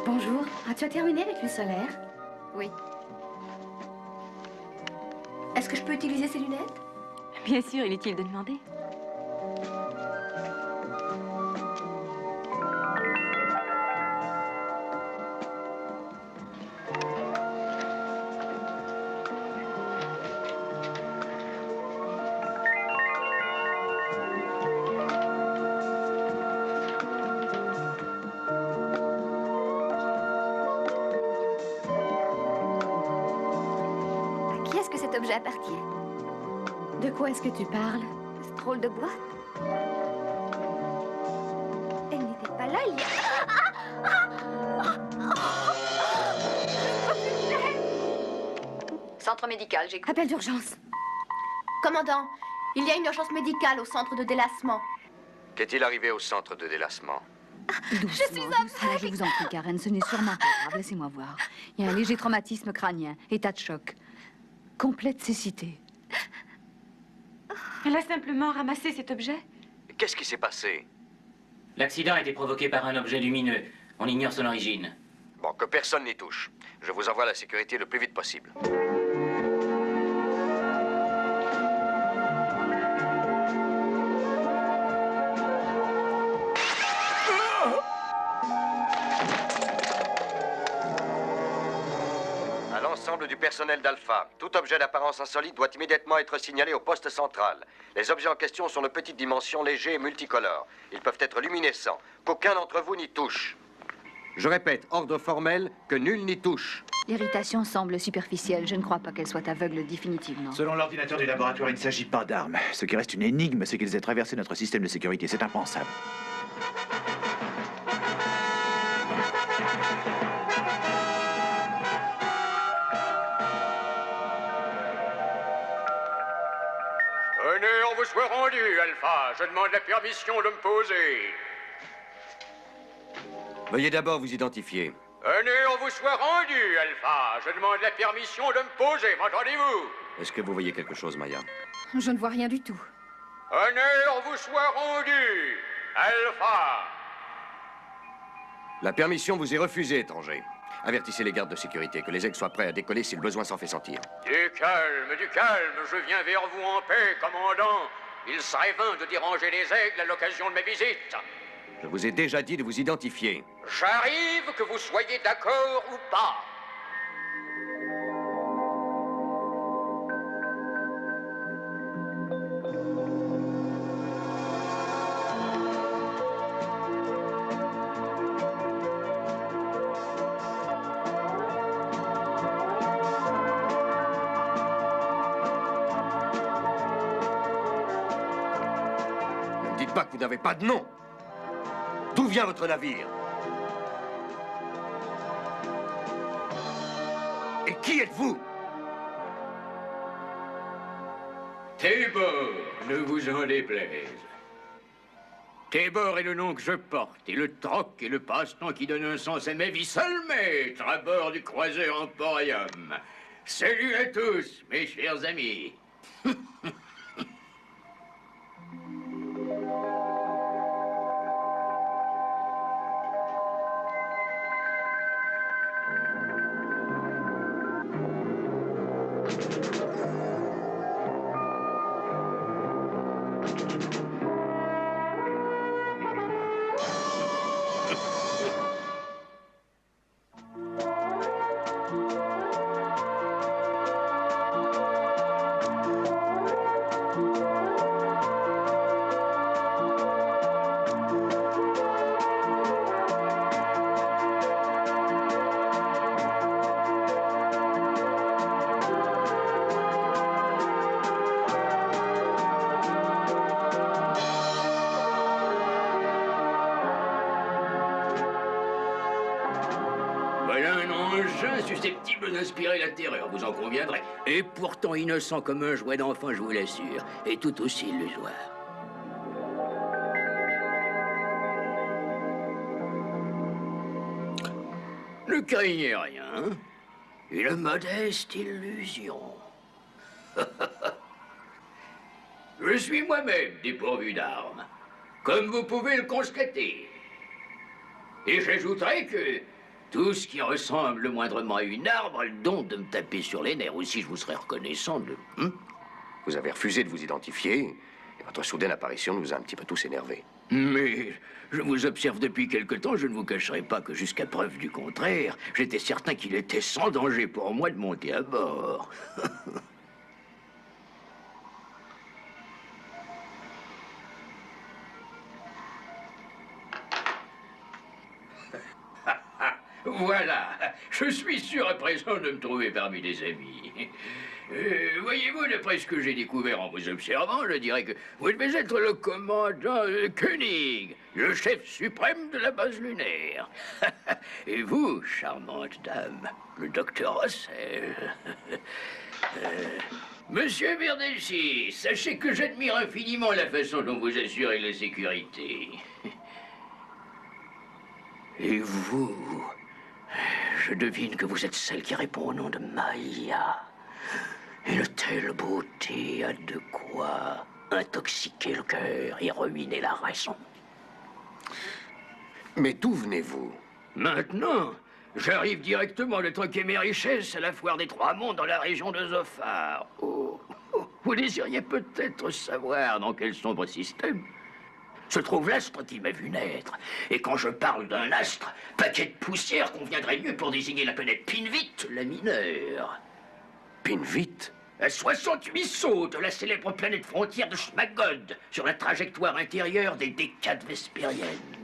Bonjour. Ah, tu as terminé avec le solaire? Oui. Est-ce que je peux utiliser ces lunettes? Bien sûr, inutile de demander. À qui est-ce que cet objet appartient? De quoi est-ce que tu parles? Ce drôle de boîte? Elle n'était pas là il y a... Centre médical, j'écoute. Appel d'urgence. Commandant, il y a une urgence médicale au centre de délassement. Qu'est-il arrivé au centre de délassement? Doucement, doucement, je vous en prie, Karen. Ce n'est sûrement pas grave. Laissez-moi voir. Il y a un léger traumatisme crânien, état de choc. Complète cécité. Elle a simplement ramassé cet objet. Qu'est-ce qui s'est passé? L'accident a été provoqué par un objet lumineux. On ignore son origine. Bon, que personne n'y touche. Je vous envoie à la sécurité le plus vite possible. À l'ensemble du personnel d'Alpha, tout objet d'apparence insolite doit immédiatement être signalé au poste central. Les objets en question sont de petite dimension, légers et multicolores. Ils peuvent être luminescents. Qu'aucun d'entre vous n'y touche. Je répète, ordre formel, que nul n'y touche. L'irritation semble superficielle. Je ne crois pas qu'elle soit aveugle définitivement. Selon l'ordinateur du laboratoire, il ne s'agit pas d'armes. Ce qui reste une énigme, c'est qu'ils aient traversé notre système de sécurité. C'est impensable. Tenez, on vous soit rendu, Alpha. Je demande la permission de me poser. Veuillez d'abord vous identifier. Tenez, on vous soit rendu, Alpha. Je demande la permission de me poser, m'entendez-vous? Est-ce que vous voyez quelque chose, Maya? Je ne vois rien du tout. Tenez, on vous soit rendu, Alpha. La permission vous est refusée, étranger. Avertissez les gardes de sécurité que les aigles soient prêts à décoller si le besoin s'en fait sentir. Du calme, du calme. Je viens vers vous en paix, commandant. Il serait vain de déranger les aigles à l'occasion de ma visite. Je vous ai déjà dit de vous identifier. J'arrive, que vous soyez d'accord ou pas. Ne me dites pas que vous n'avez pas de nom. D'où vient votre navire? Et qui êtes-vous? Tébor, ne vous en déplaise. Tébor est le nom que je porte, et le troc est le passe-temps qui donne un sens à ma vie. Seul maître à bord du croiseur Emporium. Salut à tous, mes chers amis. Voilà un engin susceptible d'inspirer la terreur, vous en conviendrez. Et pourtant innocent comme un jouet d'enfant, je vous l'assure. Et tout aussi illusoire. Ne craignez rien. Une modeste illusion. Je suis moi-même dépourvu d'armes, comme vous pouvez le constater. Et j'ajouterai que Tout ce qui ressemble le moindrement à une arbre a le don de me taper sur les nerfs. Aussi, je vous serais reconnaissant de... Vous avez refusé de vous identifier, et votre soudaine apparition nous a un petit peu tous énervés. Mais je vous observe depuis quelque temps, je ne vous cacherai pas que jusqu'à preuve du contraire, j'étais certain qu'il était sans danger pour moi de monter à bord. Voilà, je suis sûr à présent de me trouver parmi des amis. Voyez-vous, d'après ce que j'ai découvert en vous observant, je dirais que vous devez être le commandant Koenig, le chef suprême de la base lunaire. Et vous, charmante dame, le docteur Russell. Monsieur Verdelci, sachez que j'admire infiniment la façon dont vous assurez la sécurité. Et vous, je devine que vous êtes celle qui répond au nom de Maya. Une telle beauté a de quoi intoxiquer le cœur et ruiner la raison. Mais d'où venez-vous? Maintenant, j'arrive directement de troquer mes richesses à la foire des Trois Monts dans la région de Zophar. Oh, vous désiriez peut-être savoir dans quel sombre système se trouve l'astre qui m'a vu naître. Et quand je parle d'un astre, paquet de poussière conviendrait mieux pour désigner la planète Pinvit, la mineure. Pinvit? À 68 sauts de la célèbre planète frontière de Schmagod, sur la trajectoire intérieure des décades vespériennes.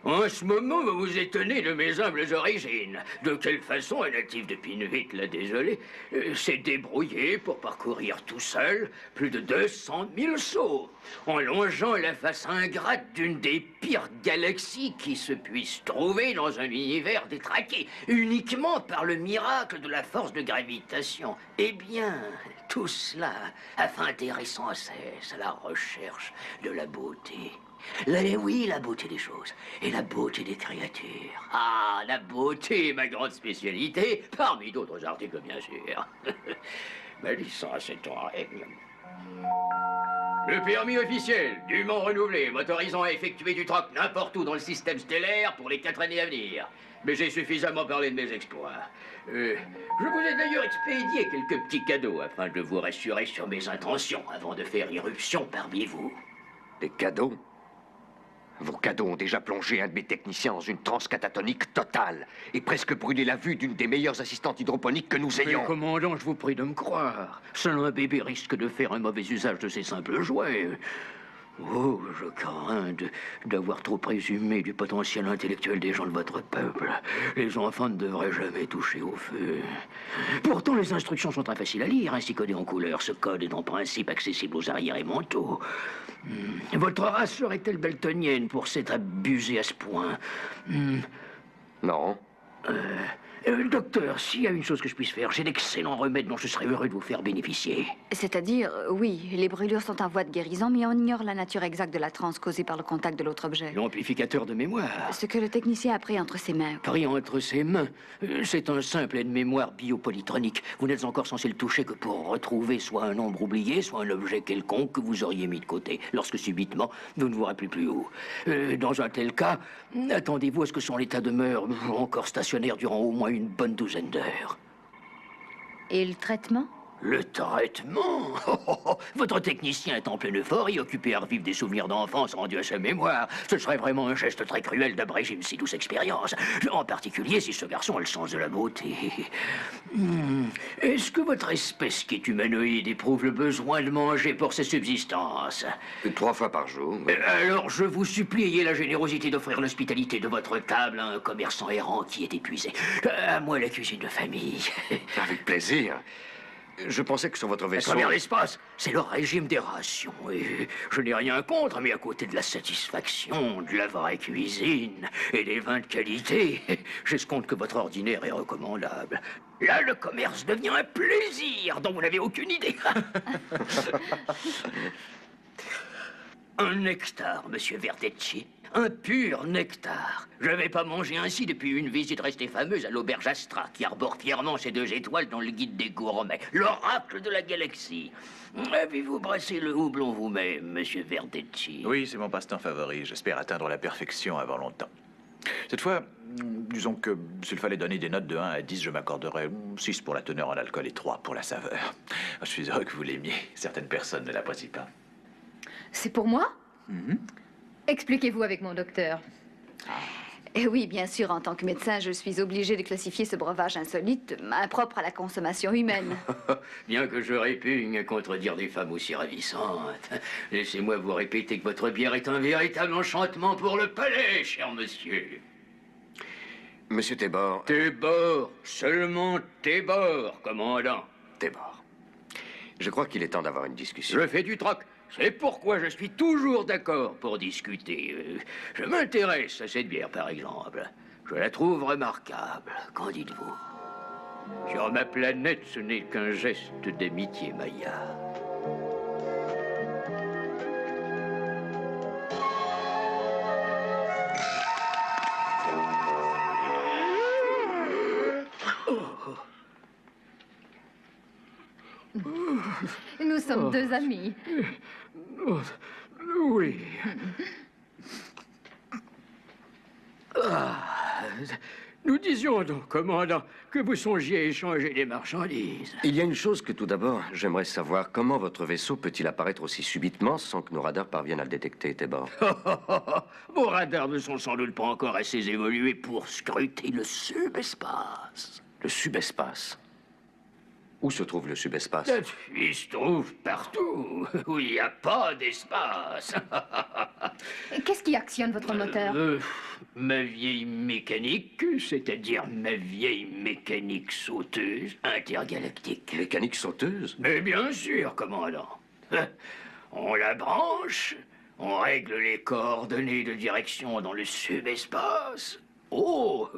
En ce moment, vous vous étonnez de mes humbles origines. De quelle façon un natif de Pinvit, la désolé, s'est débrouillé pour parcourir tout seul plus de 200 000 sauts, en longeant la face ingrate d'une des pires galaxies qui se puissent trouver dans un univers détraqué, uniquement par le miracle de la force de gravitation. Eh bien, tout cela afin d'errer sans cesse à la recherche de la beauté. Oui, la beauté des choses et la beauté des créatures. Ah, la beauté est ma grande spécialité, parmi d'autres articles, bien sûr. Ma licence est en règle. Le permis officiel, dûment renouvelé, m'autorisant à effectuer du troc n'importe où dans le système stellaire pour les 4 années à venir. Mais j'ai suffisamment parlé de mes exploits. Je vous ai d'ailleurs expédié quelques petits cadeaux afin de vous rassurer sur mes intentions avant de faire irruption parmi vous. Des cadeaux? Vos cadeaux ont déjà plongé un de mes techniciens dans une transe catatonique totale et presque brûlé la vue d'une des meilleures assistantes hydroponiques que nous ayons. Mais commandant, je vous prie de me croire. Seul un bébé risque de faire un mauvais usage de ses simples jouets. Oh, je crains d'avoir trop présumé du potentiel intellectuel des gens de votre peuple. Les enfants ne devraient jamais toucher au feu. Pourtant, les instructions sont très faciles à lire, ainsi codées en couleur. Ce code est en principe accessible aux arriérés mentaux. Votre race serait-elle daltonienne pour s'être abusée à ce point? Non. Docteur, s'il y a une chose que je puisse faire, j'ai d'excellents remèdes dont je serais heureux de vous faire bénéficier. C'est-à-dire, oui, les brûlures sont en voie de guérison, mais on ignore la nature exacte de la transe causée par le contact de l'autre objet. L'amplificateur de mémoire. Ce que le technicien a pris entre ses mains. Pris entre ses mains. C'est un simple aide-mémoire biopolytronique. Vous n'êtes encore censé le toucher que pour retrouver soit un nombre oublié, soit un objet quelconque que vous auriez mis de côté, lorsque subitement, vous ne vous rappelez plus où. Dans un tel cas, attendez-vous à ce que son état demeure encore stationnaire durant au moins une bonne douzaine d'heures. Et le traitement? Le traitement? Votre technicien est en pleine euphorie, occupé à revivre des souvenirs d'enfance rendus à sa mémoire. Ce serait vraiment un geste très cruel d'abréger une si douce expérience. En particulier si ce garçon a le sens de la beauté. Est-ce que votre espèce qui est humanoïde éprouve le besoin de manger pour sa subsistance? 3 fois par jour. Alors, je vous supplie, ayez la générosité d'offrir l'hospitalité de votre table à un commerçant errant qui est épuisé. À moi, la cuisine de famille. Avec plaisir. Je pensais que sur votre À vaisseau... travers l'espace, c'est le régime des rations. Et je n'ai rien contre, mais à côté de la satisfaction, de la vraie cuisine et des vins de qualité, j'escompte que votre ordinaire est recommandable. Là, le commerce devient un plaisir dont vous n'avez aucune idée. Un nectar, monsieur Verdecci. Un pur nectar. Je n'avais pas mangé ainsi depuis une visite restée fameuse à l'auberge Astra, qui arbore fièrement ses 2 étoiles dans le guide des gourmets. L'oracle de la galaxie. Avez-vous brassé le houblon vous-même, monsieur Verdecci? Oui, c'est mon passe-temps favori. J'espère atteindre la perfection avant longtemps. Cette fois, disons que s'il fallait donner des notes de 1 à 10, je m'accorderais 6 pour la teneur en alcool et 3 pour la saveur. Je suis heureux que vous l'aimiez. Certaines personnes ne l'apprécient pas. C'est pour moi? Mhm. Expliquez-vous avec mon docteur. Et oui, bien sûr, en tant que médecin, je suis obligée de classifier ce breuvage insolite, impropre à la consommation humaine. Bien que je répugne à contredire des femmes aussi ravissantes, laissez-moi vous répéter que votre bière est un véritable enchantement pour le palais, cher monsieur. Monsieur Tébor. Tébor, seulement Tébor, commandant. Tébor. Je crois qu'il est temps d'avoir une discussion. Je fais du troc. C'est pourquoi je suis toujours d'accord pour discuter. Je m'intéresse à cette bière, par exemple. Je la trouve remarquable. Qu'en dites-vous? Sur ma planète, ce n'est qu'un geste d'amitié, Maya. Nous sommes deux amis. Oh, oui. Ah, nous disions donc, commandant, que vous songiez échanger des marchandises. Il y a une chose que tout d'abord, j'aimerais savoir. Comment votre vaisseau peut-il apparaître aussi subitement sans que nos radars parviennent à le détecter, Tébor? Vos radars ne sont sans doute pas encore assez évolués pour scruter le subespace. Le subespace. Où se trouve le subespace? Il se trouve partout où il n'y a pas d'espace. Qu'est-ce qui actionne votre moteur? Ma vieille mécanique, c'est-à-dire ma vieille mécanique sauteuse intergalactique. Mécanique sauteuse? Mais bien sûr, commandant. On la branche, on règle les coordonnées de direction dans le subespace. Oh,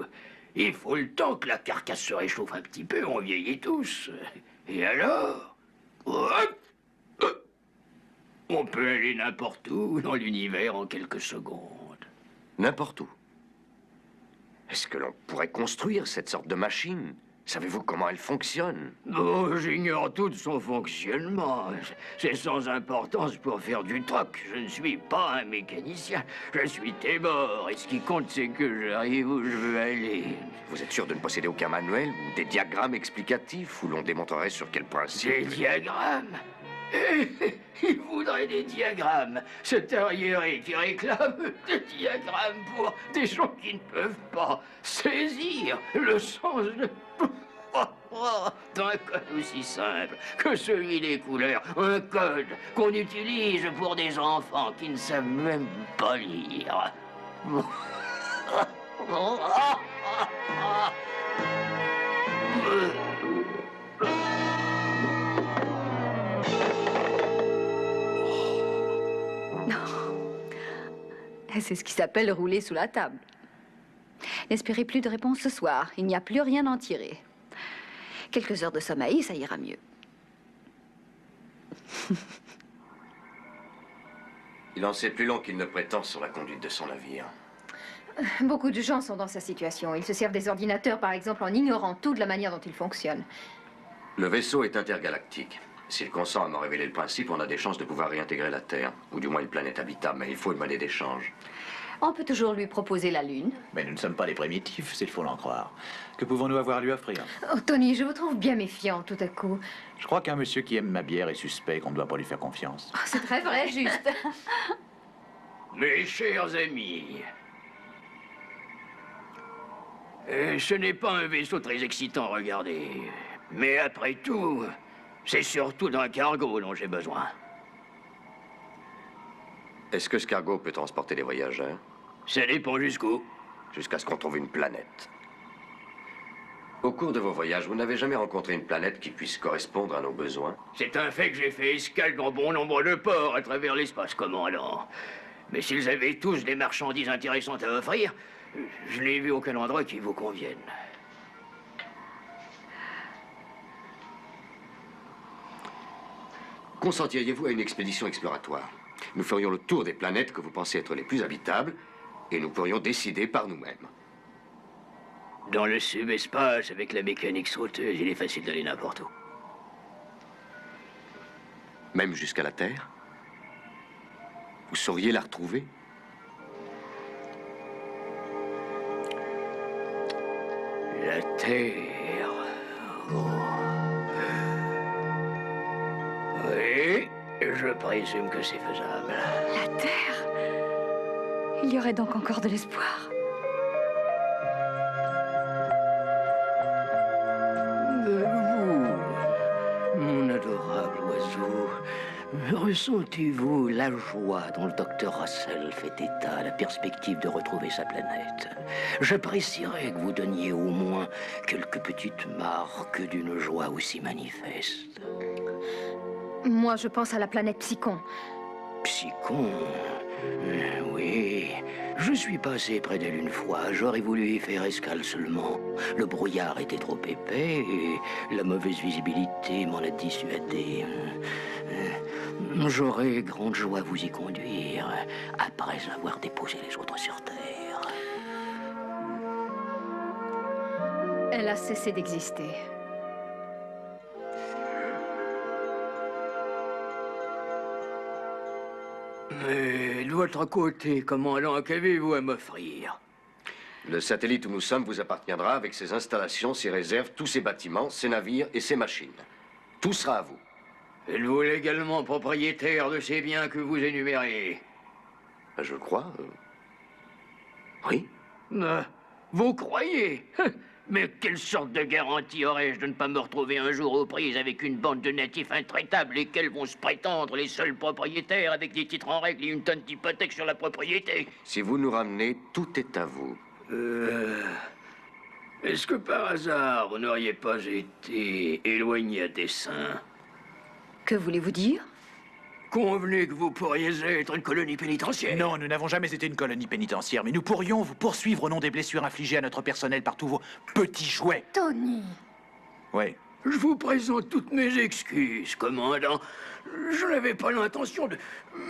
il faut le temps que la carcasse se réchauffe un petit peu, on vieillit tous. Et alors, hop, on peut aller n'importe où dans l'univers en quelques secondes. N'importe où. Est-ce que l'on pourrait construire cette sorte de machine? Savez-vous comment elle fonctionne? Oh, j'ignore tout de son fonctionnement. C'est sans importance pour faire du troc. Je ne suis pas un mécanicien. Je suis Tébor. Et ce qui compte, c'est que j'arrive où je veux aller. Vous êtes sûr de ne posséder aucun manuel ou des diagrammes explicatifs où l'on démontrerait sur quel principe? Des diagrammes? Il voudrait des diagrammes. Cet arriéré qui réclame des diagrammes pour des gens qui ne peuvent pas saisir le sens d'un code aussi simple que celui des couleurs. Un code qu'on utilise pour des enfants qui ne savent même pas lire. C'est ce qui s'appelle rouler sous la table. N'espérez plus de réponse ce soir. Il n'y a plus rien à en tirer. Quelques heures de sommeil, ça ira mieux. Il en sait plus long qu'il ne prétend sur la conduite de son navire. Beaucoup de gens sont dans sa situation. Ils se servent des ordinateurs, par exemple, en ignorant tout de la manière dont ils fonctionnent. Le vaisseau est intergalactique. S'il consent à m'en révéler le principe, on a des chances de pouvoir réintégrer la Terre. Ou du moins une planète habitable, mais il faut une monnaie d'échange. On peut toujours lui proposer la Lune. Mais nous ne sommes pas des primitifs, s'il faut l'en croire. Que pouvons-nous avoir à lui offrir? Oh, Tony, je vous trouve bien méfiant tout à coup. Je crois qu'un monsieur qui aime ma bière est suspect, qu'on ne doit pas lui faire confiance. Oh, c'est très vrai, juste. Mes chers amis, ce n'est pas un vaisseau très excitant, regardez. Mais après tout, c'est surtout d'un cargo dont j'ai besoin. Est-ce que ce cargo peut transporter des voyageurs? Ça dépend jusqu'où. Jusqu'à ce qu'on trouve une planète. Au cours de vos voyages, vous n'avez jamais rencontré une planète qui puisse correspondre à nos besoins? C'est un fait que j'ai fait escale dans bon nombre de ports à travers l'espace, commandant. Mais s'ils avaient tous des marchandises intéressantes à offrir, je n'ai vu aucun endroit qui vous convienne. Consentiriez-vous à une expédition exploratoire? Nous ferions le tour des planètes que vous pensez être les plus habitables et nous pourrions décider par nous-mêmes. Dans le subespace, avec la mécanique sauteuse, il est facile d'aller n'importe où. Même jusqu'à la Terre? Vous sauriez la retrouver? La Terre. Oh. Oui, je présume que c'est faisable. La Terre. Il y aurait donc encore de l'espoir. Vous, mon adorable oiseau, ressentez-vous la joie dont le docteur Russell fait état à la perspective de retrouver sa planète? J'apprécierais que vous donniez au moins quelques petites marques d'une joie aussi manifeste. Moi, je pense à la planète Psychon. Psychon? Oui, je suis passé près d'elle une fois. J'aurais voulu y faire escale seulement. Le brouillard était trop épais et la mauvaise visibilité m'en a dissuadé. J'aurais grande joie à vous y conduire après avoir déposé les autres sur Terre. Elle a cessé d'exister. Mais de votre côté, commandant, qu'avez-vous à m'offrir? Le satellite où nous sommes vous appartiendra avec ses installations, ses réserves, tous ses bâtiments, ses navires et ses machines. Tout sera à vous. Êtes-vous légalement propriétaire de ces biens que vous énumérez? Je crois. Oui. Vous croyez? Mais quelle sorte de garantie aurais-je de ne pas me retrouver un jour aux prises avec une bande de natifs intraitables lesquels vont se prétendre les seuls propriétaires avec des titres en règle et une tonne d'hypothèque sur la propriété? Si vous nous ramenez, tout est à vous. Est-ce que par hasard vous n'auriez pas été éloigné à dessein? Que voulez-vous dire? Convenez que vous pourriez être une colonie pénitentiaire. Non, nous n'avons jamais été une colonie pénitentiaire, mais nous pourrions vous poursuivre au nom des blessures infligées à notre personnel par tous vos petits jouets. Tony! Oui. Je vous présente toutes mes excuses, commandant. Je n'avais pas l'intention de...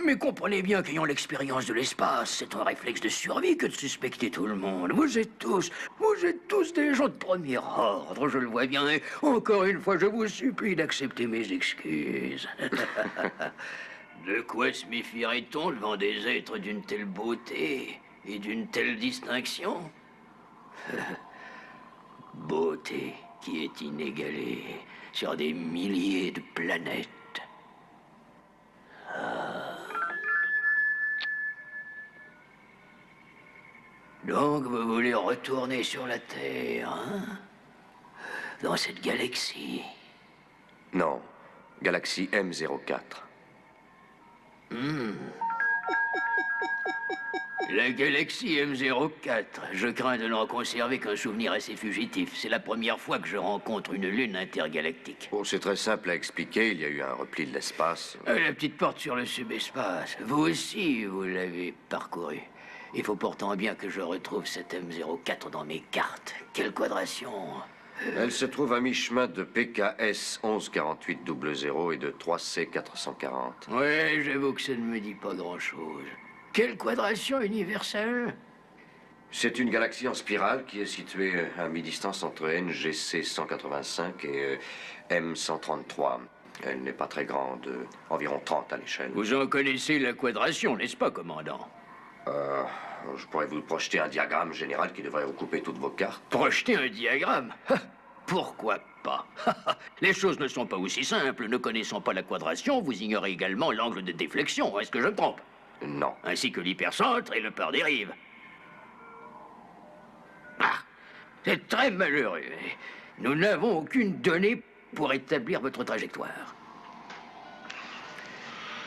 Mais comprenez bien qu'ayant l'expérience de l'espace, c'est un réflexe de survie que de suspecter tout le monde. Vous êtes tous des gens de premier ordre, je le vois bien. Et encore une fois, je vous supplie d'accepter mes excuses. De quoi se méfierait-on devant des êtres d'une telle beauté et d'une telle distinction? Beauté qui est inégalée sur des milliers de planètes. Donc vous voulez retourner sur la Terre, hein? Dans cette galaxie? Non. Galaxie M04. La galaxie M04. Je crains de n'en conserver qu'un souvenir assez fugitif. C'est la première fois que je rencontre une lune intergalactique. Oh, c'est très simple à expliquer. Il y a eu un repli de l'espace. La petite porte sur le subespace. Vous aussi, vous l'avez parcouru. Il faut pourtant bien que je retrouve cette M04 dans mes cartes. Quelle quadration! Elle se trouve à mi-chemin de PKS 114800 et de 3C440. Ouais, j'avoue que ça ne me dit pas grand-chose. Quelle quadration universelle? C'est une galaxie en spirale qui est située à mi-distance entre NGC 185 et M133. Elle n'est pas très grande, environ 30 à l'échelle. Vous en connaissez la quadration, n'est-ce pas, commandant? Je pourrais vous projeter un diagramme général qui devrait recouper toutes vos cartes. Projeter un diagramme? Pourquoi pas? Les choses ne sont pas aussi simples. Ne connaissant pas la quadration, vous ignorez également l'angle de déflexion. Est-ce que je me trompe? Non. Ainsi que l'hypercentre et le port des rives. Ah, c'est très malheureux. Nous n'avons aucune donnée pour établir votre trajectoire.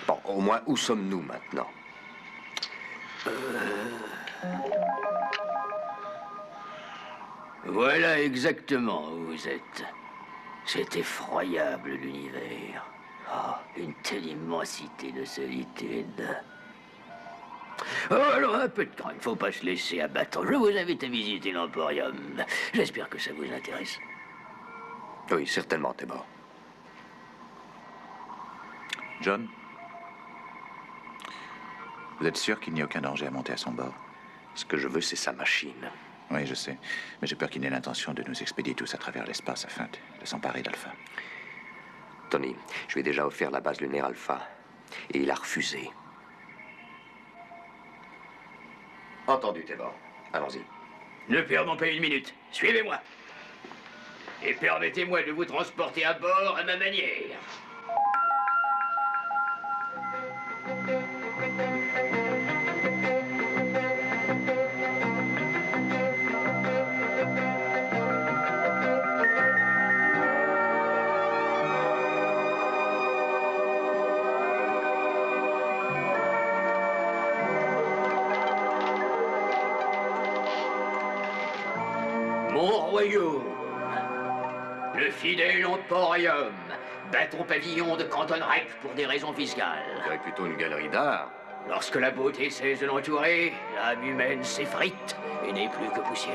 Bon, au moins, où sommes-nous maintenant? Voilà exactement où vous êtes. C'est effroyable, l'univers. Oh, une telle immensité de solitude. Oh, alors, un peu de temps, il ne faut pas se laisser abattre. Je vous invite à visiter l'Emporium. J'espère que ça vous intéresse. Oui, certainement, Théba. John? Vous êtes sûr qu'il n'y a aucun danger à monter à son bord? Ce que je veux, c'est sa machine. Oui, je sais. Mais j'ai peur qu'il n'ait l'intention de nous expédier tous à travers l'espace afin de s'emparer d'Alpha. Tony, je lui ai déjà offert la base lunaire Alpha. Et il a refusé. Entendu, Théba. Allons-y. Ne perdons pas une minute. Suivez-moi. Et permettez-moi de vous transporter à bord à ma manière. Mon royaume, le fidèle Emporium, bâton pavillon de Canton-Reich pour des raisons fiscales. On dirait plutôt une galerie d'art. Lorsque la beauté cesse de l'entourer, l'âme humaine s'effrite et n'est plus que poussière.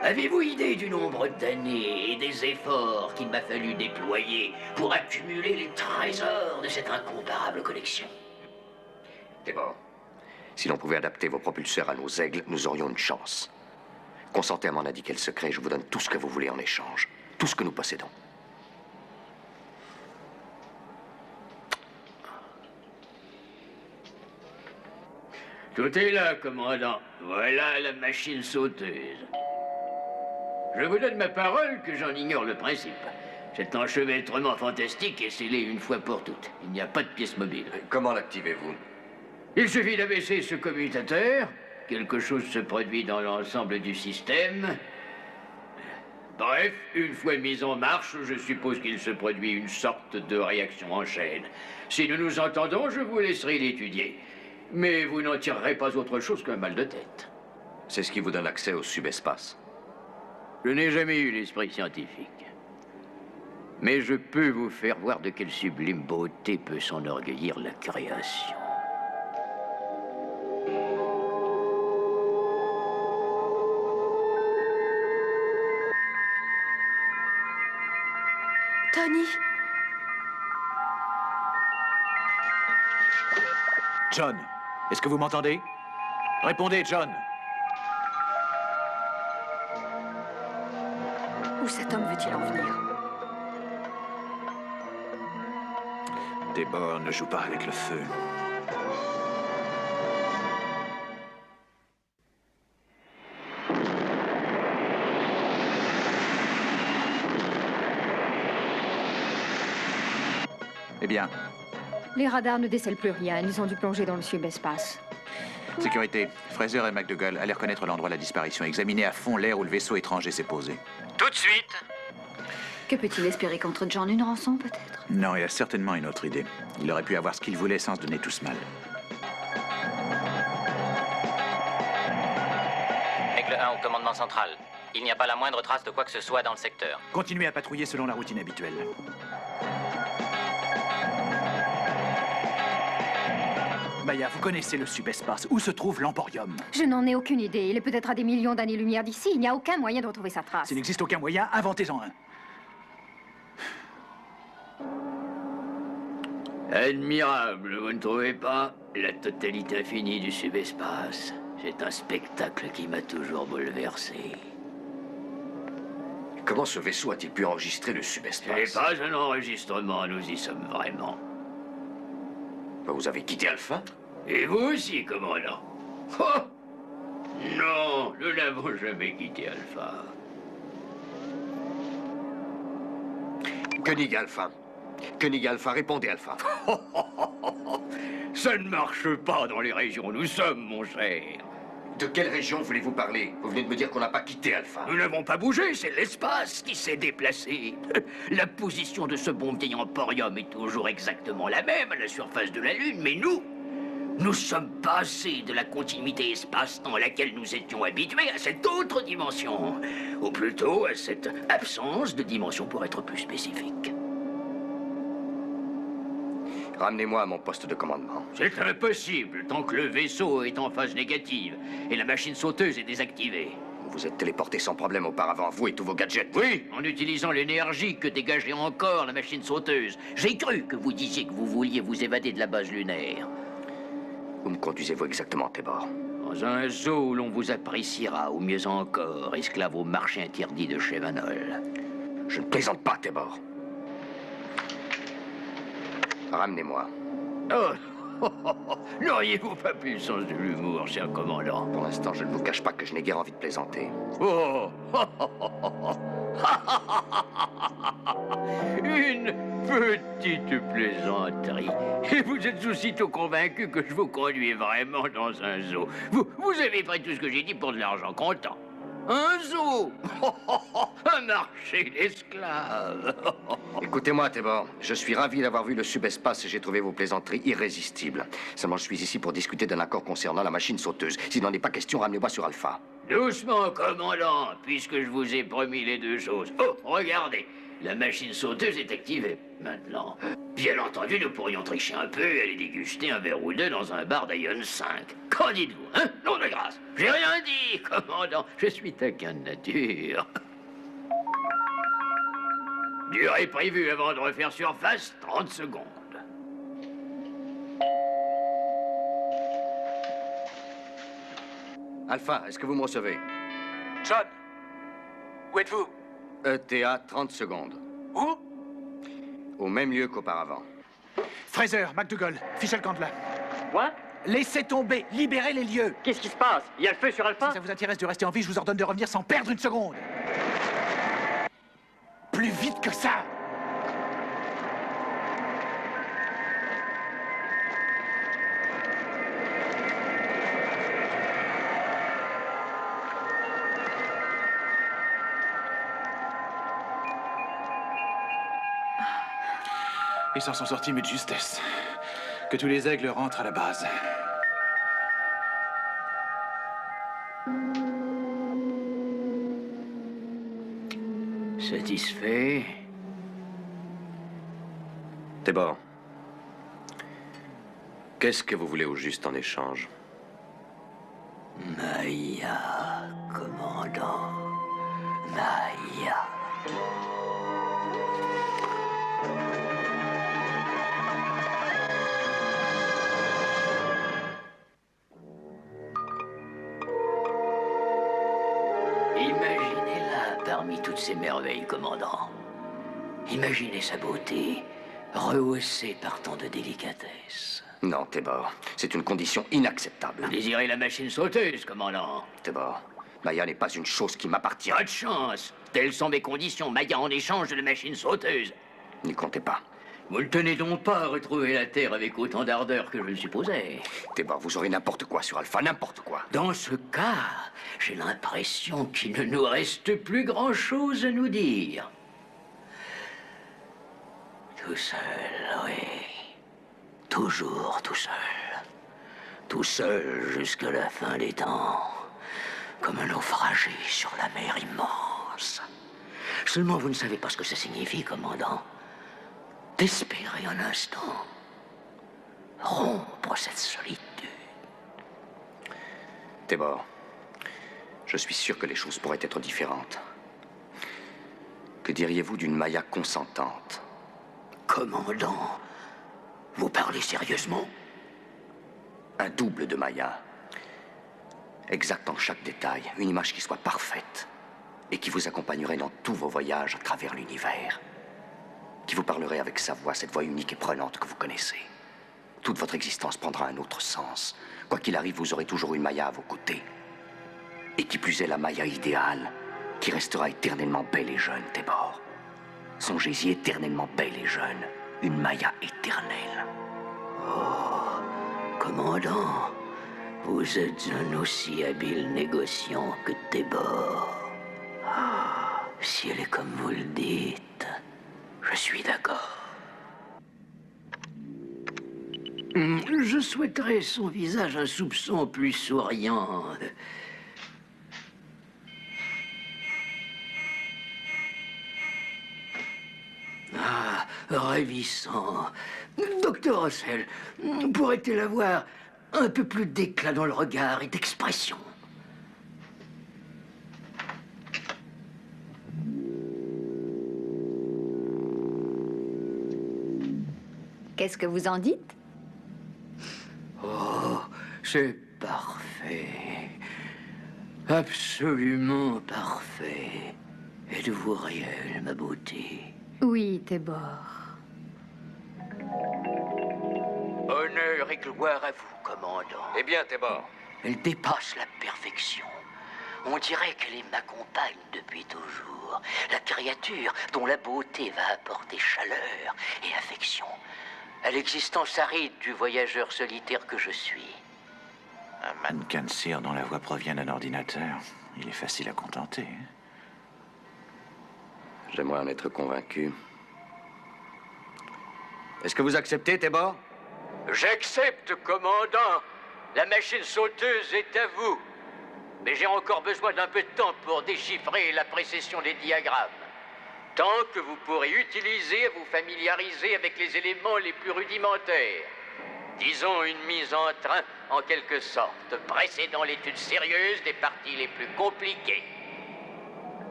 Avez-vous idée du nombre d'années et des efforts qu'il m'a fallu déployer pour accumuler les trésors de cette incomparable collection? Tébor, si l'on pouvait adapter vos propulseurs à nos aigles, nous aurions une chance. Consentez à m'en indiquer le secret, je vous donne tout ce que vous voulez en échange. Tout ce que nous possédons. Tout est là, commandant. Voilà la machine sauteuse. Je vous donne ma parole que j'en ignore le principe. Cet enchevêtrement fantastique est scellé une fois pour toutes. Il n'y a pas de pièce mobile. Comment l'activez-vous? Il suffit d'abaisser ce commutateur. Quelque chose se produit dans l'ensemble du système. Bref, une fois mis en marche, je suppose qu'il se produit une sorte de réaction en chaîne. Si nous nous entendons, je vous laisserai l'étudier. Mais vous n'en tirerez pas autre chose qu'un mal de tête. C'est ce qui vous donne accès au subespace. Je n'ai jamais eu l'esprit scientifique. Mais je peux vous faire voir de quelle sublime beauté peut s'enorgueillir la création. Tony, John, est-ce que vous m'entendez? Répondez, John. Où cet homme veut-il en venir? Tébor, ne joue pas avec le feu. Eh bien, Les radars ne décèlent plus rien. Ils ont dû plonger dans le subespace. sécurité. Fraser et McDougall allaient reconnaître l'endroit de la disparition. Examiner à fond l'air où le vaisseau étranger s'est posé. Tout de suite. Que peut-il espérer contre John? Une rançon, peut-être? Non, il a certainement une autre idée. Il aurait pu avoir ce qu'il voulait sans se donner tous mal. Aigle 1 au commandement central. Il n'y a pas la moindre trace de quoi que ce soit dans le secteur. Continuez à patrouiller selon la routine habituelle. Maya, vous connaissez le subespace. Où se trouve l'Emporium? Je n'en ai aucune idée. Il est peut-être à des millions d'années-lumière d'ici. Il n'y a aucun moyen de retrouver sa trace. S'il n'existe aucun moyen, inventez-en un. Admirable, vous ne trouvez pas? La totalité infinie du subespace. C'est un spectacle qui m'a toujours bouleversé. Comment ce vaisseau a-t-il pu enregistrer le Ce n'est subespace? pas un enregistrement, nous y sommes vraiment. Vous avez quitté Alpha? Et vous aussi, commandant. Oh! Non, nous n'avons jamais quitté Alpha. Koenig Alpha. Koenig Alpha, répondez Alpha. Ça ne marche pas dans les régions où nous sommes, mon cher. De quelle région voulez-vous parler? Vous venez de me dire qu'on n'a pas quitté Alpha. Nous n'avons pas bougé, c'est l'espace qui s'est déplacé. La position de ce bon vieil emporium est toujours exactement la même à la surface de la Lune, mais nous sommes passés de la continuité espace dans laquelle nous étions habitués à cette autre dimension. Ou plutôt à cette absence de dimension pour être plus spécifique. Ramenez-moi à mon poste de commandement. C'est impossible tant que le vaisseau est en phase négative et la machine sauteuse est désactivée. Vous vous êtes téléporté sans problème auparavant, vous et tous vos gadgets. Oui, en utilisant l'énergie que dégageait encore la machine sauteuse. J'ai cru que vous disiez que vous vouliez vous évader de la base lunaire. Où me conduisez-vous exactement, Tébor? Dans un zoo où l'on vous appréciera, ou mieux encore, esclave au marché interdit de Chevanol. Je ne plaisante pas, Tébor. Ramenez-moi. Oh, n'auriez-vous pas plus le sens de l'humour, cher commandant? Pour l'instant, je ne vous cache pas que je n'ai guère envie de plaisanter. Oh, Une petite plaisanterie. Et vous êtes aussitôt convaincu que je vous conduis vraiment dans un zoo. Vous avez pris tout ce que j'ai dit pour de l'argent comptant. Un zoo. Un marché d'esclaves. Écoutez-moi, Tébor. Je suis ravi d'avoir vu le subespace et j'ai trouvé vos plaisanteries irrésistibles. Seulement, je suis ici pour discuter d'un accord concernant la machine sauteuse. S'il n'en est pas question, ramenez-moi sur Alpha. Doucement, commandant, puisque je vous ai promis les deux choses. Oh, regardez, la machine sauteuse est activée maintenant. Bien entendu, nous pourrions tricher un peu et aller déguster un verre ou deux dans un bar d'Ion 5. Qu'en dites-vous, hein? Nom de grâce. J'ai rien dit, commandant. Je suis taquin de nature. Durée prévue avant de refaire surface, 30 secondes. Alpha, est-ce que vous me recevez? John, où êtes-vous? ETA, 30 secondes. Où? Au même lieu qu'auparavant. Fraser, McDougall, Fischel Candler. Quoi? Laissez tomber, libérez les lieux. Qu'est-ce qui se passe? Il y a le feu sur Alpha? Si ça vous intéresse de rester en vie, je vous ordonne de revenir sans perdre une seconde. Plus vite que ça. Ils s'en sont sortis, mais de justesse. Que tous les aigles rentrent à la base. Satisfait? Tébor, qu'est-ce que vous voulez au juste en échange? Maya, commandant. Maya. Imaginez-la parmi toutes ces merveilles, commandant. Imaginez sa beauté, rehaussée par tant de délicatesse. Non, Tébor, c'est une condition inacceptable. Vous désirez la machine sauteuse, commandant? Tébor, Maya n'est pas une chose qui m'appartient. Pas de chance. Telles sont mes conditions, Maya en échange de la machine sauteuse. N'y comptez pas. Vous ne tenez donc pas à retrouver la Terre avec autant d'ardeur que je le supposais. Tébor, vous aurez n'importe quoi sur Alpha, n'importe quoi. Dans ce cas, j'ai l'impression qu'il ne nous reste plus grand-chose à nous dire. Tout seul, oui. Toujours tout seul. Tout seul jusqu'à la fin des temps. Comme un naufragé sur la mer immense. Seulement, vous ne savez pas ce que ça signifie, commandant. D'espérer un instant. Rompre cette solitude. Tébor, je suis sûr que les choses pourraient être différentes. Que diriez-vous d'une Maya consentante? Commandant, vous parlez sérieusement? Un double de Maya. Exact en chaque détail, une image qui soit parfaite et qui vous accompagnerait dans tous vos voyages à travers l'univers. Qui vous parlerait avec sa voix, cette voix unique et prenante que vous connaissez. Toute votre existence prendra un autre sens. Quoi qu'il arrive, vous aurez toujours une Maya à vos côtés. Et qui plus est la Maya idéale, qui restera éternellement belle et jeune, Tébor. Songez-y, éternellement belle et jeune. Une Maya éternelle. Oh, commandant, vous êtes un aussi habile négociant que Tébor. Ah, si elle est comme vous le dites, je suis d'accord. Je souhaiterais son visage un soupçon plus souriant. Ah, ravissant. Docteur Russell, pourrait-elle avoir un peu plus d'éclat dans le regard et d'expression? Qu'est-ce que vous en dites? Oh, c'est parfait. Absolument parfait. Êtes-vous réelle, ma beauté? Oui, Tébor. Honneur et gloire à vous, commandant. Eh bien, Tébor, Elle dépasse la perfection. On dirait qu'elle m'accompagne depuis toujours. amour, la créature dont la beauté va apporter chaleur et affection à l'existence aride du voyageur solitaire que je suis. Un mannequin de cire dont la voix provient d'un ordinateur, il est facile à contenter. J'aimerais en être convaincu. Est-ce que vous acceptez, Tébor? J'accepte, commandant. La machine sauteuse est à vous. Mais j'ai encore besoin d'un peu de temps pour déchiffrer la précession des diagrammes. Tant que vous pourrez utiliser à vous familiariser avec les éléments les plus rudimentaires. Disons une mise en train, en quelque sorte, précédant l'étude sérieuse des parties les plus compliquées.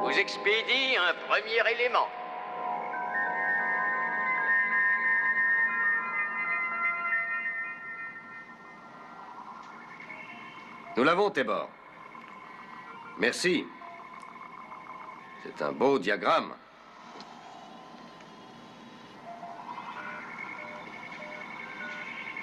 Vous expédie un premier élément. Nous l'avons, Tébor. Merci. C'est un beau diagramme.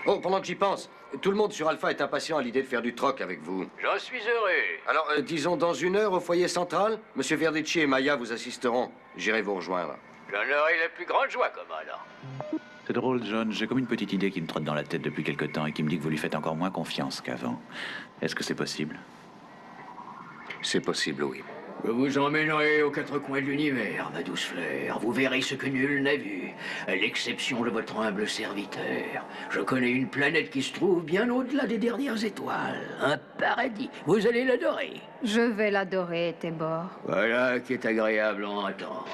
Oh, pendant que j'y pense, tout le monde sur Alpha est impatient à l'idée de faire du troc avec vous. J'en suis heureux. Alors, disons dans 1 heure au foyer central, Monsieur Verdici et Maya vous assisteront. J'irai vous rejoindre. J'en aurai la plus grande joie, commandant. C'est drôle, John. J'ai comme une petite idée qui me trotte dans la tête depuis quelque temps et qui me dit que vous lui faites encore moins confiance qu'avant. Est-ce que c'est possible? C'est possible, oui. Je vous emmènerai aux 4 coins de l'univers, ma douce fleur. Vous verrez ce que nul n'a vu, à l'exception de votre humble serviteur. Je connais une planète qui se trouve bien au-delà des dernières étoiles. Un paradis. Vous allez l'adorer. Je vais l'adorer, Tébor. Voilà qui est agréable à entendre.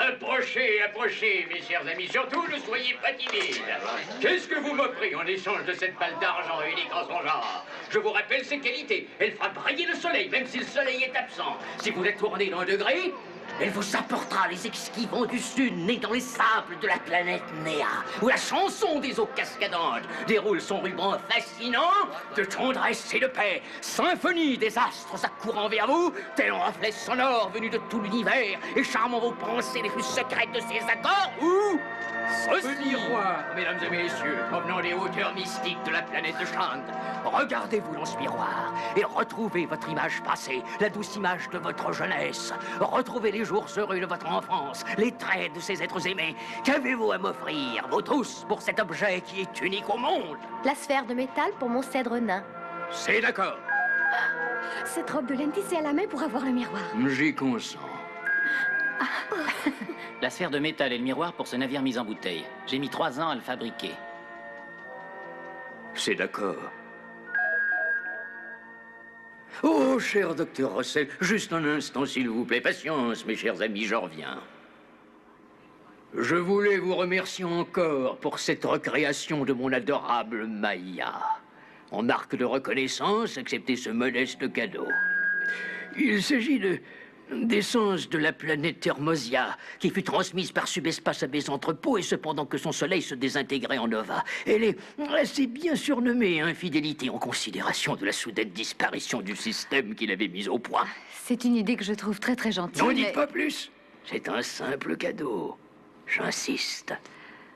Approchez, approchez, mes chers amis. Surtout, ne soyez pas timides. Qu'est-ce que vous m'offrez en échange de cette balle d'argent unique en son genre? Je vous rappelle ses qualités. Elle fera briller le soleil, même si le soleil est absent. Si vous êtes tourné d'un degré, elle vous apportera les exquis vents du sud nés dans les sables de la planète Néa, où la chanson des eaux cascadantes déroule son ruban fascinant de tendresse et de paix. Symphonie des astres accourant vers vous, tel un reflet sonore venu de tout l'univers et charmant vos pensées les plus secrètes de ces accords, ou ce miroir, mesdames et messieurs, provenant des hauteurs mystiques de la planète de Chand. Regardez-vous dans ce miroir et retrouvez votre image passée, la douce image de votre jeunesse. Retrouvez les jours heureux de votre enfance, les traits de ces êtres aimés. Qu'avez-vous à m'offrir, vous tous, pour cet objet qui est unique au monde? La sphère de métal pour mon cèdre nain. C'est d'accord. Cette robe de laine tissée à la main pour avoir le miroir. J'y consens. La sphère de métal et le miroir pour ce navire mis en bouteille. J'ai mis 3 ans à le fabriquer. C'est d'accord. Oh, cher docteur Russell, juste un instant, s'il vous plaît. Patience, mes chers amis, j'en reviens. Je voulais vous remercier encore pour cette recréation de mon adorable Maya. En marque de reconnaissance, acceptez ce modeste cadeau. Il s'agit d'essence de la planète Thermosia, qui fut transmise par subespace à mes entrepôts, et cependant que son soleil se désintégrait en nova. Elle est assez bien surnommée infidélité en considération de la soudaine disparition du système qu'il avait mis au point. C'est une idée que je trouve très très gentille. N'en dites pas plus. C'est un simple cadeau. J'insiste.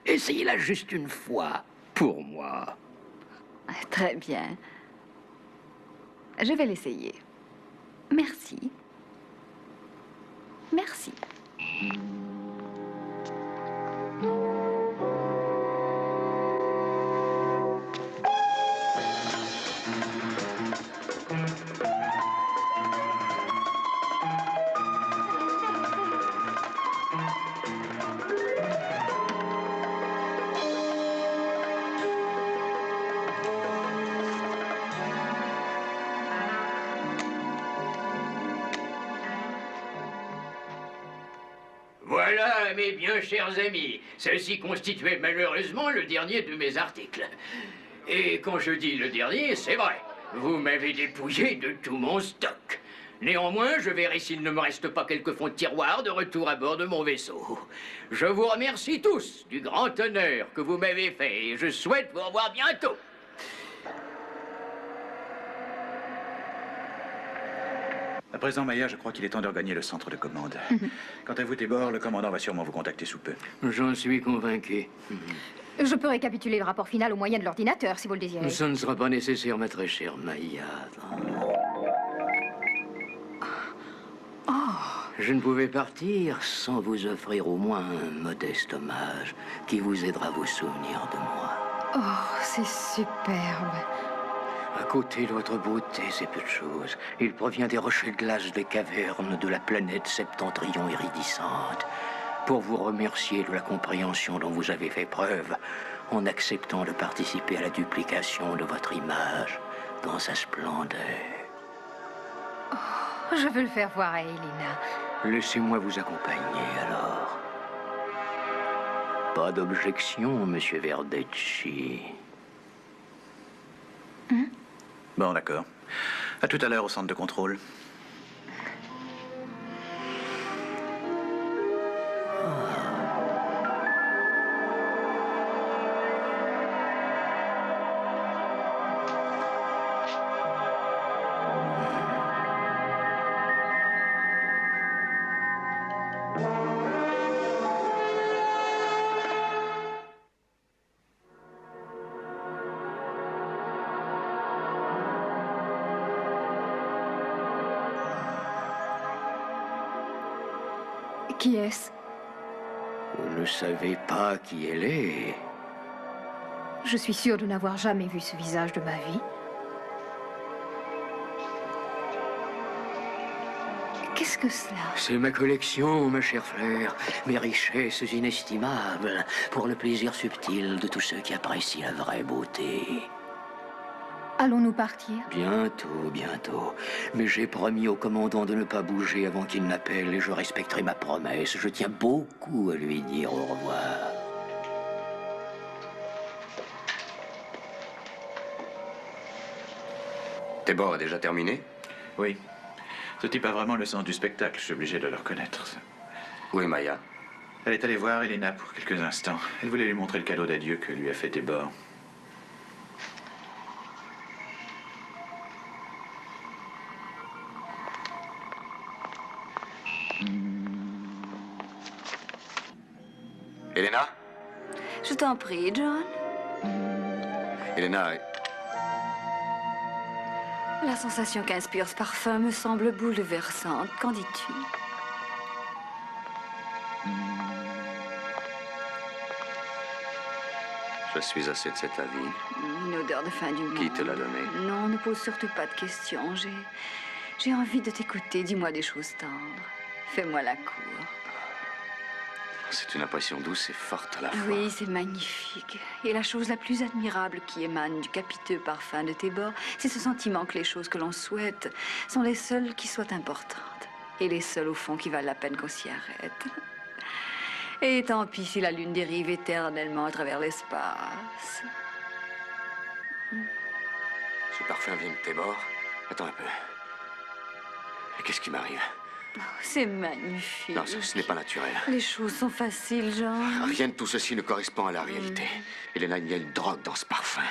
Essayez-la juste une fois, pour moi. Très bien. Je vais l'essayer. Merci. Merci. Voilà, mes bien chers amis, ceci constituait malheureusement le dernier de mes articles. Et quand je dis le dernier, c'est vrai. Vous m'avez dépouillé de tout mon stock. Néanmoins, je verrai s'il ne me reste pas quelques fonds de tiroir de retour à bord de mon vaisseau. Je vous remercie tous du grand honneur que vous m'avez fait et je souhaite vous revoir bientôt. À présent, Maya, je crois qu'il est temps de regagner le centre de commande. Quant à vous, Tébor, le commandant va sûrement vous contacter sous peu. J'en suis convaincu. Je peux récapituler le rapport final au moyen de l'ordinateur, si vous le désirez. Ça ne sera pas nécessaire, ma très chère Maya. Je ne pouvais partir sans vous offrir au moins un modeste hommage qui vous aidera à vous souvenir de moi. Oh, c'est superbe. À côté de votre beauté, c'est peu de choses. Il provient des rochers de glace des cavernes de la planète Septentrion iridescente. Pour vous remercier de la compréhension dont vous avez fait preuve en acceptant de participer à la duplication de votre image dans sa splendeur. Oh, je veux le faire voir à Elena. Laissez-moi vous accompagner, alors. Pas d'objection, monsieur Verdecci. Bon, d'accord. À tout à l'heure au centre de contrôle. Qui est-ce? Vous ne savez pas qui elle est. Je suis sûre de n'avoir jamais vu ce visage de ma vie. Qu'est-ce que cela? C'est ma collection, ma chère Fleur. Mes richesses inestimables pour le plaisir subtil de tous ceux qui apprécient la vraie beauté. Allons-nous partir? Bientôt, bientôt. Mais j'ai promis au commandant de ne pas bouger avant qu'il n'appelle et je respecterai ma promesse. Je tiens beaucoup à lui dire au revoir. Tébor a déjà terminé? Oui. Ce type a vraiment le sens du spectacle, je suis obligé de le reconnaître. Où est Maya? Elle est allée voir Elena pour quelques instants. Elle voulait lui montrer le cadeau d'adieu que lui a fait Tébor. Elena? Je t'en prie, John. Elena, La sensation qu'inspire ce parfum me semble bouleversante. Qu'en dis-tu? je suis assez de cet avis. Une odeur de fin du monde. Qui te l'a donné? Non, ne pose surtout pas de questions. J'ai envie de t'écouter. Dis-moi des choses tendres. Fais-moi la cour. C'est une impression douce et forte à la fois. Oui, c'est magnifique. Et la chose la plus admirable qui émane du capiteux parfum de Tébor, c'est ce sentiment que les choses que l'on souhaite sont les seules qui soient importantes. Et les seules, au fond, qui valent la peine qu'on s'y arrête. Et tant pis si la lune dérive éternellement à travers l'espace. Ce parfum vient de Tébor? Attends un peu. Et qu'est-ce qui m'arrive? Oh, c'est magnifique. Non, ce n'est pas naturel. Les choses sont faciles, John. Rien de tout ceci ne correspond à la réalité. Elena, il y a une drogue dans ce parfum.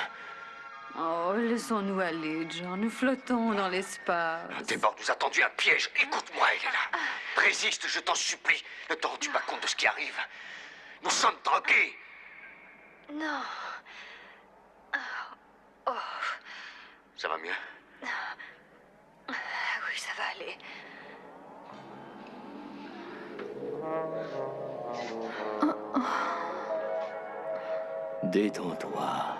Oh, laissons-nous aller, John. Nous flottons dans l'espace. Tébor nous a tendu un piège. Écoute-moi, Elena. Résiste, je t'en supplie. Ne te rends-tu pas compte de ce qui arrive? Nous sommes drogués. Non. Oh. Ça va mieux? Oui, ça va aller. Détends-toi.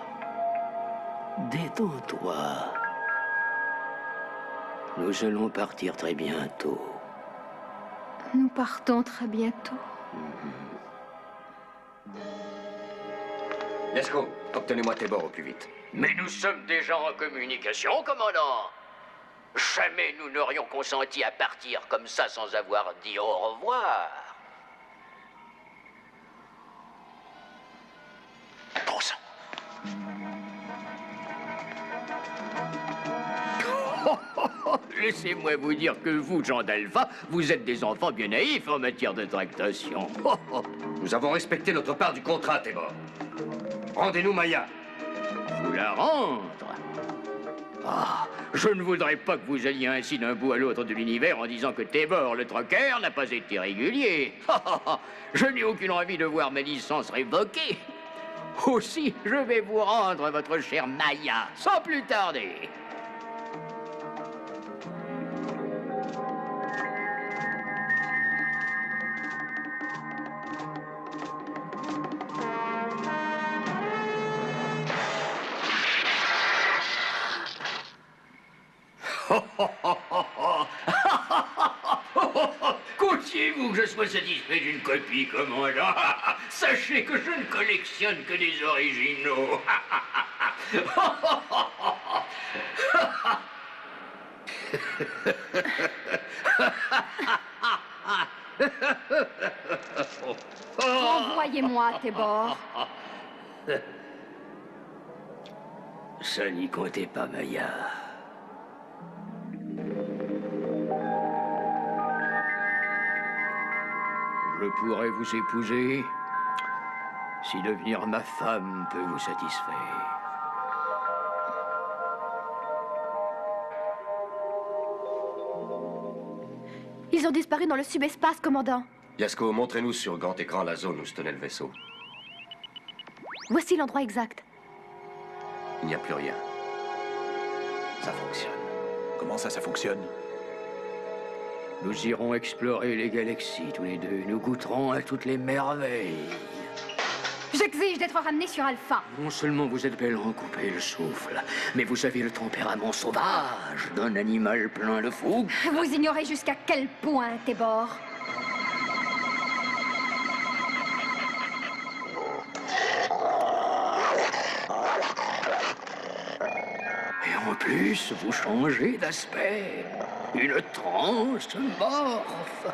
Détends-toi. Nous allons partir très bientôt. Nous partons très bientôt. Let's go. Obtenez-moi Tébor au plus vite. Mais nous sommes déjà en communication, commandant. Jamais nous n'aurions consenti à partir comme ça sans avoir dit au revoir. Bon sang. Laissez-moi vous dire que vous, Jean d'Alpha, vous êtes des enfants bien naïfs en matière de tractation. Nous avons respecté notre part du contrat, Tébor. Rendez-nous Maya. Vous la rendre? Ah, je ne voudrais pas que vous alliez ainsi d'un bout à l'autre de l'univers en disant que Tébor, le troqueur, n'a pas été régulier. Je n'ai aucune envie de voir ma licence révoquée. Aussi, je vais vous rendre votre chère Maya, sans plus tarder. Comptiez-vous que je sois satisfait d'une copie, commandant? Sachez que je ne collectionne que des originaux. Renvoyez-moi, Tébor. Ça n'y comptait pas, Maya. Je pourrais vous épouser si devenir ma femme peut vous satisfaire. Ils ont disparu dans le subespace, commandant. Yasko, montrez-nous sur grand écran la zone où se tenait le vaisseau. Voici l'endroit exact. Il n'y a plus rien. Ça fonctionne. Comment ça fonctionne? Nous irons explorer les galaxies tous les deux. Nous goûterons à toutes les merveilles. J'exige d'être ramené sur Alpha. Non seulement vous êtes belle en couper le souffle, mais vous avez le tempérament sauvage d'un animal plein de fougue. Vous ignorez jusqu'à quel point, Tébor. Et en plus, vous changez d'aspect. Une transe morphe.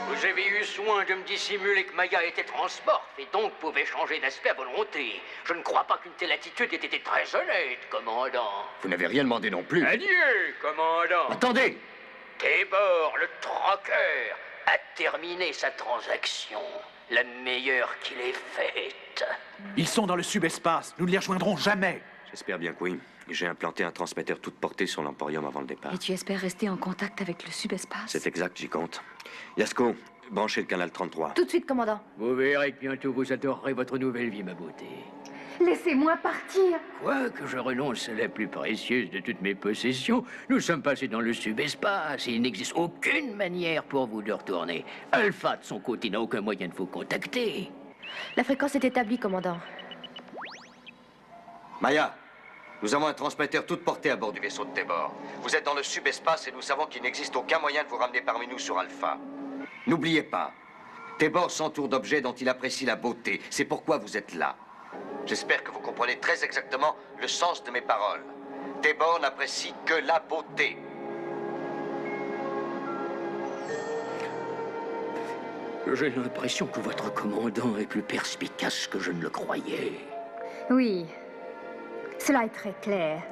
Vous avez eu soin de me dissimuler que Maya était transmorphe et donc pouvait changer d'aspect à volonté. Je ne crois pas qu'une telle attitude ait été très honnête, commandant. Vous n'avez rien demandé non plus. Adieu, commandant. Attendez! Tébor, le troqueur, a terminé sa transaction. La meilleure qu'il ait faite. Ils sont dans le subespace. Nous ne les rejoindrons jamais. J'espère bien que oui. J'ai implanté un transmetteur toute portée sur l'Emporium avant le départ. Et tu espères rester en contact avec le subespace? C'est exact, j'y compte. Yasko, branchez le canal 33. Tout de suite, commandant. Vous verrez que bientôt vous adorerez votre nouvelle vie, ma beauté. Laissez-moi partir. Quoique je renonce à la plus précieuse de toutes mes possessions, nous sommes passés dans le subespace et il n'existe aucune manière pour vous de retourner. Alpha, de son côté, n'a aucun moyen de vous contacter. La fréquence est établie, commandant. Maya, nous avons un transmetteur toute portée à bord du vaisseau de Tébor. Vous êtes dans le subespace et nous savons qu'il n'existe aucun moyen de vous ramener parmi nous sur Alpha. N'oubliez pas, Tébor s'entoure d'objets dont il apprécie la beauté. C'est pourquoi vous êtes là. J'espère que vous comprenez très exactement le sens de mes paroles. Tébor n'apprécie que la beauté. J'ai l'impression que votre commandant est plus perspicace que je ne le croyais. Oui, cela est très clair.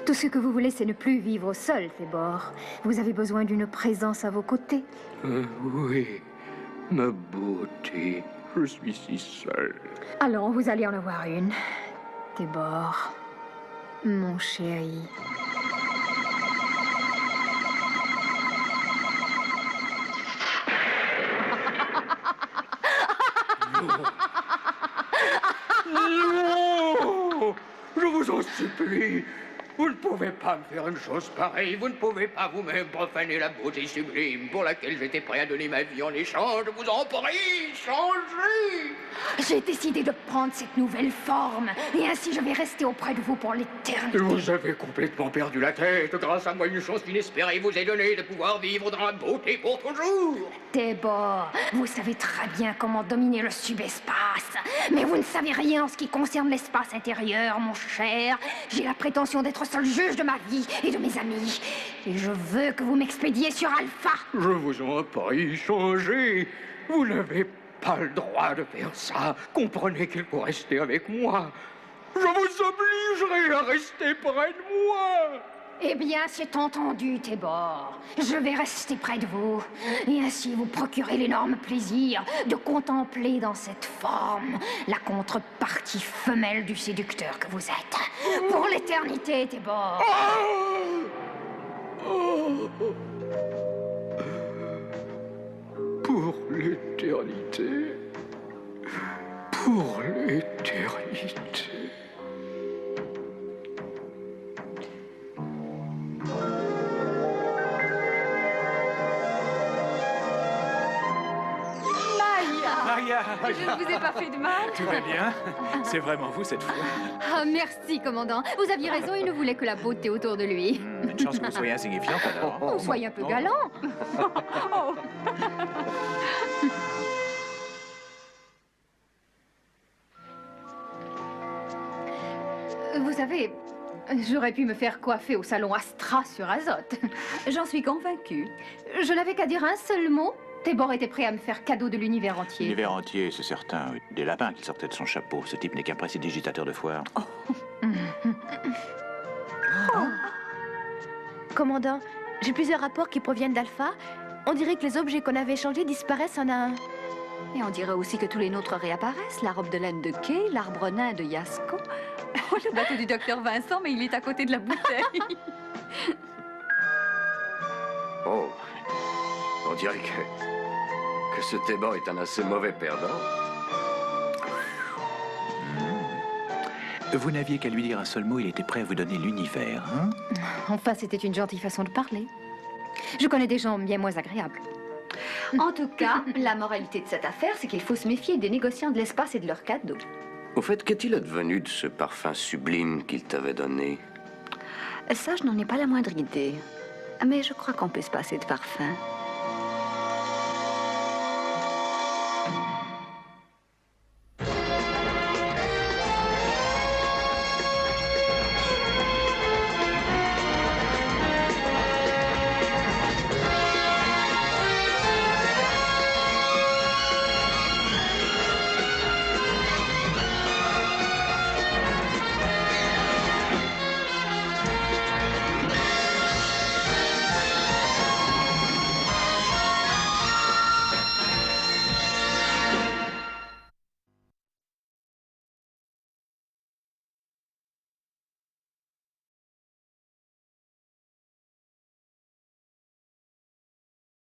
Tout ce que vous voulez, c'est ne plus vivre seul, Tébor. Vous avez besoin d'une présence à vos côtés. Oui, ma beauté, je suis si seul. Allons, vous allez en avoir une. Tébor, mon chéri. Non! Je vous en supplie. Vous ne pouvez pas me faire une chose pareille. Vous ne pouvez pas vous-même profaner la beauté sublime pour laquelle j'étais prêt à donner ma vie en échange. Je vous en prie, changez! J'ai décidé de prendre cette nouvelle forme, et ainsi je vais rester auprès de vous pour l'éternité. Vous avez complètement perdu la tête. Grâce à moi, une chance inespérée vous est donnée de pouvoir vivre dans la beauté pour toujours. Débord, vous savez très bien comment dominer le subespace, mais vous ne savez rien en ce qui concerne l'espace intérieur, mon cher. J'ai la prétention d'être seul juge de ma vie et de mes amis, et je veux que vous m'expédiez sur Alpha. Je vous en prie, changez. Vous n'avez pas le droit de faire ça. Comprenez qu'il faut rester avec moi. Je vous obligerai à rester près de moi. Eh bien, c'est entendu, Tébor. Je vais rester près de vous, et ainsi vous procurer l'énorme plaisir de contempler dans cette forme la contrepartie femelle du séducteur que vous êtes. Pour l'éternité, Tébor. Pour l'éternité. Pour l'éternité. Maria! Je ne vous ai pas fait de mal. Tout va bien? C'est vraiment vous cette fois? Ah, merci, commandant. Vous aviez raison, il ne voulait que la beauté autour de lui. Une chance que vous soyez insignifiante alors. Oh, soyez un peu galant. Vous savez, j'aurais pu me faire coiffer au salon Astra sur Azote. J'en suis convaincue. Je n'avais qu'à dire un seul mot. Tébor était prêt à me faire cadeau de l'univers entier. L'univers entier, c'est certain. Oui. Des lapins qui sortaient de son chapeau. Ce type n'est qu'un prestidigitateur de foire. Commandant, j'ai plusieurs rapports qui proviennent d'Alpha. On dirait que les objets qu'on avait échangés disparaissent en un... Et on dirait aussi que tous les nôtres réapparaissent. La robe de laine de Kay, l'arbre nain de Yasko. Oh, le bateau du docteur Vincent, mais il est à côté de la bouteille. Oh, on dirait que ce Tébor est un assez mauvais perdant. Vous n'aviez qu'à lui dire un seul mot, il était prêt à vous donner l'univers, hein? Enfin, c'était une gentille façon de parler. Je connais des gens bien moins agréables. En tout cas, la moralité de cette affaire, c'est qu'il faut se méfier des négociants de l'espace et de leurs cadeaux. Au fait, qu'est-il advenu de ce parfum sublime qu'il t'avait donné? Ça, je n'en ai pas la moindre idée. Mais je crois qu'on peut se passer de parfum.